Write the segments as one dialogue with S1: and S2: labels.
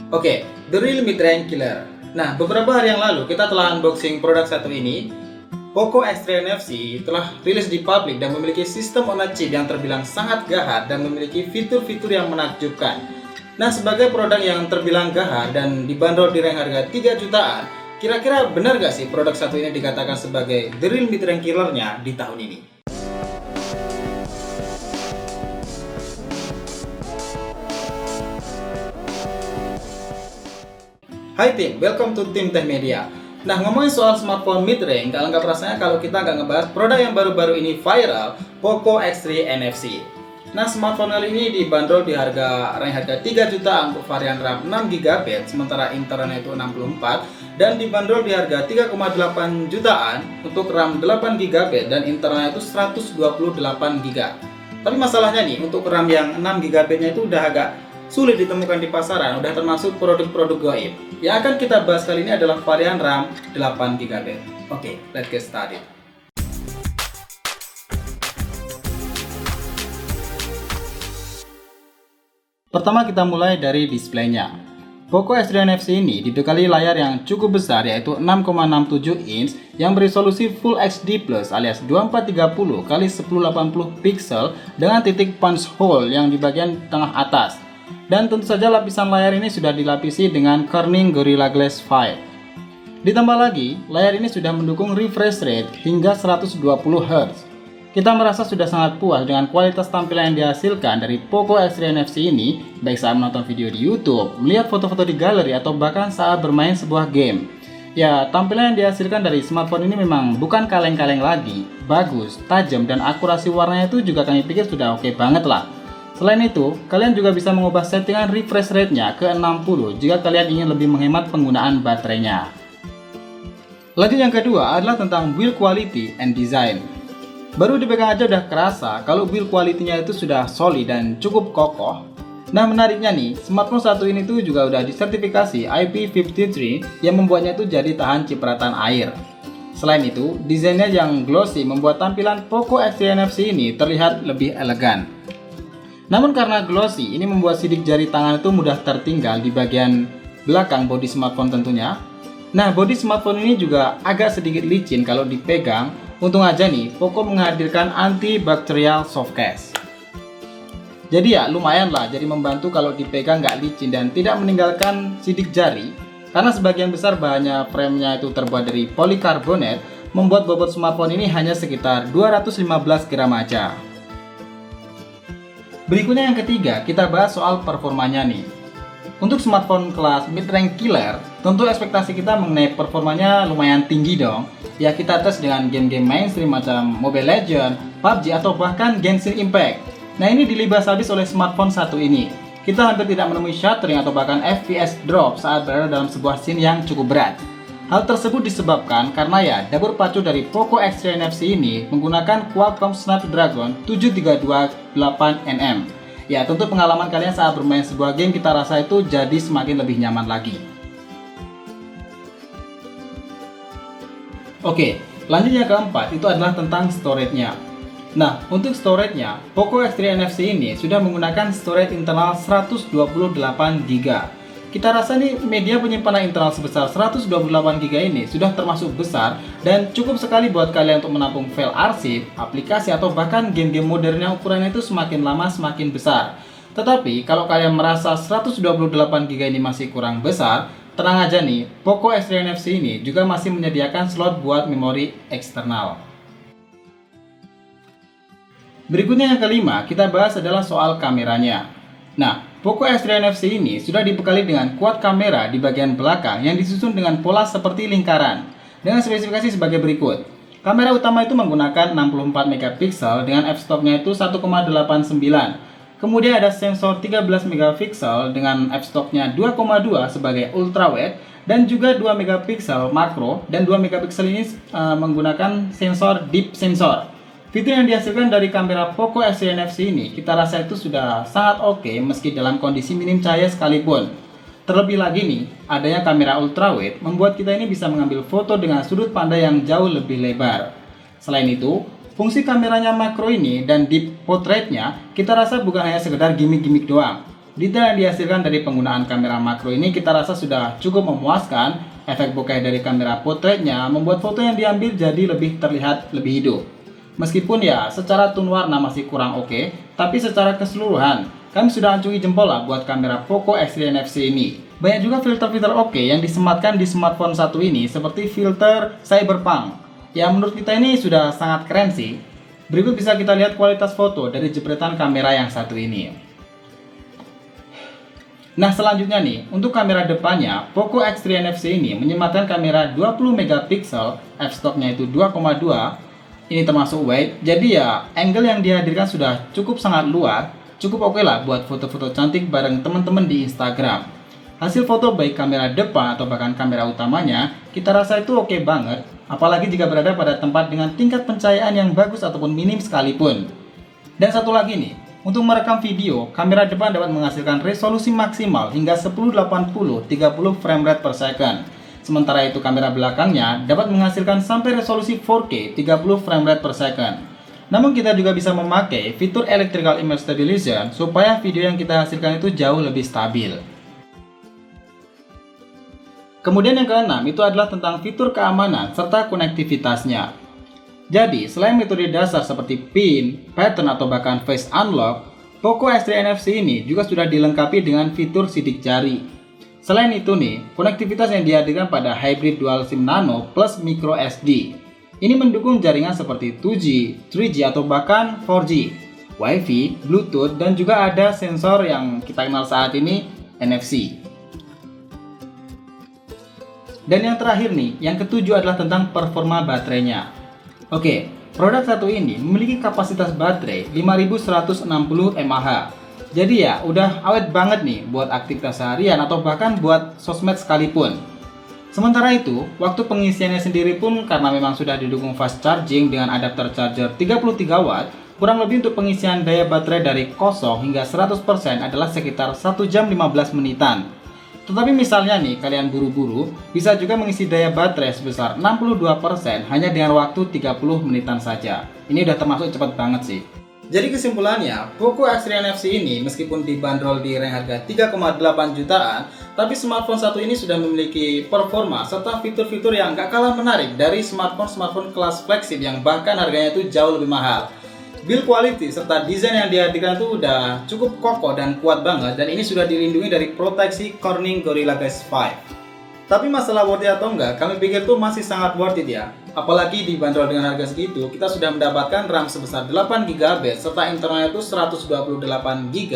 S1: Oke, The Real Mid-Range Killer. Nah, beberapa hari yang lalu kita telah unboxing produk satu ini. Poco X3 NFC telah rilis di publik dan memiliki sistem on a chip yang terbilang sangat gahar dan memiliki fitur-fitur yang menakjubkan. Nah, sebagai produk yang terbilang gahar dan dibanderol di rank harga 3 jutaan, kira-kira benar gak sih produk satu ini dikatakan sebagai The Real Mid-Range Killernya di tahun ini? Hai tim, welcome to Tim Tech Media. Nah, ngomongin soal smartphone mid-range, gak lengkap rasanya kalau kita nggak ngebahas produk yang baru-baru ini viral, Poco X3 NFC. Nah, smartphone kali ini dibanderol di rank harga 3 juta untuk varian RAM 6GB, sementara internalnya itu 64, dan dibanderol di harga 3,8 jutaan untuk RAM 8GB dan internalnya itu 128GB. Tapi masalahnya nih, untuk RAM yang 6GB-nya itu udah agak sulit ditemukan di pasaran, udah termasuk produk-produk gaib. Yang akan kita bahas kali ini adalah varian RAM 8GB. Oke, let's get started. Pertama kita mulai dari displaynya. Poco X3 NFC ini dibekali layar yang cukup besar yaitu 6,67 inch yang beresolusi Full HD Plus alias 2430 x 1080 pixel dengan titik punch hole yang di bagian tengah atas. Dan tentu saja lapisan layar ini sudah dilapisi dengan Corning Gorilla Glass 5. Ditambah lagi, layar ini sudah mendukung refresh rate hingga 120Hz. Kita merasa sudah sangat puas dengan kualitas tampilan yang dihasilkan dari Poco X3 NFC ini, baik saat menonton video di YouTube, melihat foto-foto di galeri, atau bahkan saat bermain sebuah game. Ya, tampilan yang dihasilkan dari smartphone ini memang bukan kaleng-kaleng lagi, bagus, tajam, dan akurasi warnanya itu juga kami pikir sudah oke banget lah. Selain itu, kalian juga bisa mengubah settingan refresh rate-nya ke 60 jika kalian ingin lebih menghemat penggunaan baterainya. Lanjut yang kedua adalah tentang build quality and design. Baru dipegang aja udah kerasa kalau build quality-nya itu sudah solid dan cukup kokoh. Nah, menariknya nih, smartphone satu ini tuh juga udah disertifikasi IP53 yang membuatnya itu jadi tahan cipratan air. Selain itu, desainnya yang glossy membuat tampilan Poco X3 NFC ini terlihat lebih elegan. Namun karena glossy, ini membuat sidik jari tangan itu mudah tertinggal di bagian belakang bodi smartphone tentunya. Nah, bodi smartphone ini juga agak sedikit licin kalau dipegang. Untung aja nih, Poco menghadirkan antibacterial soft case. Jadi ya lumayan lah, jadi membantu kalau dipegang nggak licin dan tidak meninggalkan sidik jari. Karena sebagian besar bahannya frame-nya itu terbuat dari polikarbonat, membuat bobot smartphone ini hanya sekitar 215 gram aja. Berikutnya yang ketiga, kita bahas soal performanya nih. Untuk smartphone kelas mid-range killer, tentu ekspektasi kita mengenai performanya lumayan tinggi dong. Ya, kita tes dengan game-game mainstream macam Mobile Legends, PUBG, atau bahkan Genshin Impact. Nah, ini dilibas habis oleh smartphone satu ini. Kita hampir tidak menemui shuttering atau bahkan FPS drop saat berada dalam sebuah scene yang cukup berat. Hal tersebut disebabkan karena ya dapur pacu dari Poco X3 NFC ini menggunakan Qualcomm Snapdragon 73288nm. Ya, tentu pengalaman kalian saat bermain sebuah game kita rasa itu jadi semakin lebih nyaman lagi. Oke, lanjut yang keempat itu adalah tentang storage-nya. Nah, untuk storage-nya, Poco X3 NFC ini sudah menggunakan storage internal 128GB. Kita rasa nih media penyimpanan internal sebesar 128GB ini sudah termasuk besar dan cukup sekali buat kalian untuk menampung file arsip, aplikasi, atau bahkan game-game modern yang ukurannya itu semakin lama semakin besar. Tetapi kalau kalian merasa 128GB ini masih kurang besar, tenang aja nih, Poco X3 NFC ini juga masih menyediakan slot buat memori eksternal. Berikutnya yang kelima, kita bahas adalah soal kameranya. Nah, Poco X3 NFC ini sudah dibekali dengan quad kamera di bagian belakang yang disusun dengan pola seperti lingkaran dengan spesifikasi sebagai berikut. Kamera utama itu menggunakan 64MP dengan f-stopnya itu 1,89. Kemudian ada sensor 13MP dengan f-stopnya 2,2 sebagai ultrawide dan juga 2MP makro, dan 2MP ini menggunakan sensor deep sensor. Fitur yang dihasilkan dari kamera Poco X3 NFC ini kita rasa itu sudah sangat oke meski dalam kondisi minim cahaya sekalipun. Terlebih lagi nih, adanya kamera ultrawide membuat kita ini bisa mengambil foto dengan sudut pandang yang jauh lebih lebar. Selain itu, fungsi kameranya makro ini dan deep portraitnya kita rasa bukan hanya sekedar gimmick-gimmick doang. Detail yang dihasilkan dari penggunaan kamera makro ini kita rasa sudah cukup memuaskan. Efek bokeh dari kamera potretnya membuat foto yang diambil jadi lebih terlihat lebih hidup. Meskipun ya secara tone warna masih kurang oke, tapi secara keseluruhan kami sudah acungi jempol lah buat kamera Poco X3 NFC ini. Banyak juga filter-filter oke yang disematkan di smartphone satu ini seperti filter Cyberpunk. Ya menurut kita ini sudah sangat keren sih. Berikut bisa kita lihat kualitas foto dari jepretan kamera yang satu ini. Nah selanjutnya nih, untuk kamera depannya, Poco X3 NFC ini menyematkan kamera 20 megapiksel, f-stopnya itu 2,2. Ini termasuk wide, jadi ya angle yang dihadirkan sudah cukup sangat luar, cukup oke lah buat foto-foto cantik bareng teman-teman di Instagram. Hasil foto baik kamera depan atau bahkan kamera utamanya, kita rasa itu oke banget, apalagi jika berada pada tempat dengan tingkat pencahayaan yang bagus ataupun minim sekalipun. Dan satu lagi nih, untuk merekam video, kamera depan dapat menghasilkan resolusi maksimal hingga 1080 30 frame rate per second. Sementara itu kamera belakangnya dapat menghasilkan sampai resolusi 4K 30 frame rate per second. Namun kita juga bisa memakai fitur electrical image stabilization supaya video yang kita hasilkan itu jauh lebih stabil. Kemudian yang keenam itu adalah tentang fitur keamanan serta konektivitasnya. Jadi, selain metode dasar seperti PIN, pattern atau bahkan face unlock, Poco X3 NFC ini juga sudah dilengkapi dengan fitur sidik jari. Selain itu nih, konektivitas yang dihadirkan pada hybrid dual SIM nano plus micro SD. Ini mendukung jaringan seperti 2G, 3G atau bahkan 4G, Wi-Fi, Bluetooth, dan juga ada sensor yang kita kenal saat ini, NFC. Dan yang terakhir nih, yang ketujuh adalah tentang performa baterainya. Oke, produk satu ini memiliki kapasitas baterai 5160 mAh. Jadi ya, udah awet banget nih buat aktivitas seharian atau bahkan buat sosmed sekalipun. Sementara itu, waktu pengisiannya sendiri pun karena memang sudah didukung fast charging dengan adapter charger 33 watt, kurang lebih untuk pengisian daya baterai dari 0 hingga 100% adalah sekitar 1 jam 15 menitan. Tetapi misalnya nih, kalian buru-buru, bisa juga mengisi daya baterai sebesar 62% hanya dengan waktu 30 menitan saja. Ini udah termasuk cepat banget sih. Jadi kesimpulannya, Poco X3 NFC ini meskipun dibanderol di rank harga 3,8 jutaan, tapi smartphone satu ini sudah memiliki performa serta fitur-fitur yang gak kalah menarik dari smartphone kelas flagship yang bahkan harganya itu jauh lebih mahal. Build quality serta desain yang dihadirkan itu udah cukup kokoh dan kuat banget, dan ini sudah dilindungi dari proteksi Corning Gorilla Glass 5. Tapi masalah worth it atau enggak, kami pikir tuh masih sangat worth it ya. Apalagi dibanderol dengan harga segitu, kita sudah mendapatkan RAM sebesar 8GB serta internalnya itu 128GB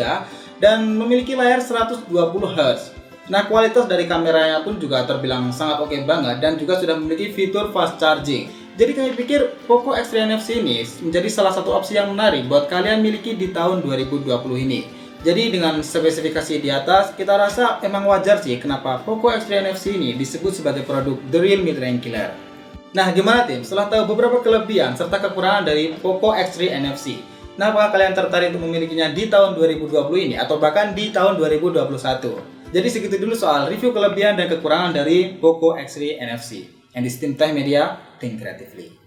S1: dan memiliki layar 120Hz. Nah, kualitas dari kameranya pun juga terbilang sangat oke banget dan juga sudah memiliki fitur fast charging. Jadi kami pikir Poco X3 NFC ini menjadi salah satu opsi yang menarik buat kalian miliki di tahun 2020 ini. Jadi dengan spesifikasi di atas, kita rasa emang wajar sih kenapa Poco X3 NFC ini disebut sebagai produk The Real Mid-Range Killer. Nah gimana tim? Setelah tahu beberapa kelebihan serta kekurangan dari Poco X3 NFC, nah apakah kalian tertarik untuk memilikinya di tahun 2020 ini atau bahkan di tahun 2021? Jadi segitu dulu soal review kelebihan dan kekurangan dari Poco X3 NFC. And this Tim Tech Media, think creatively.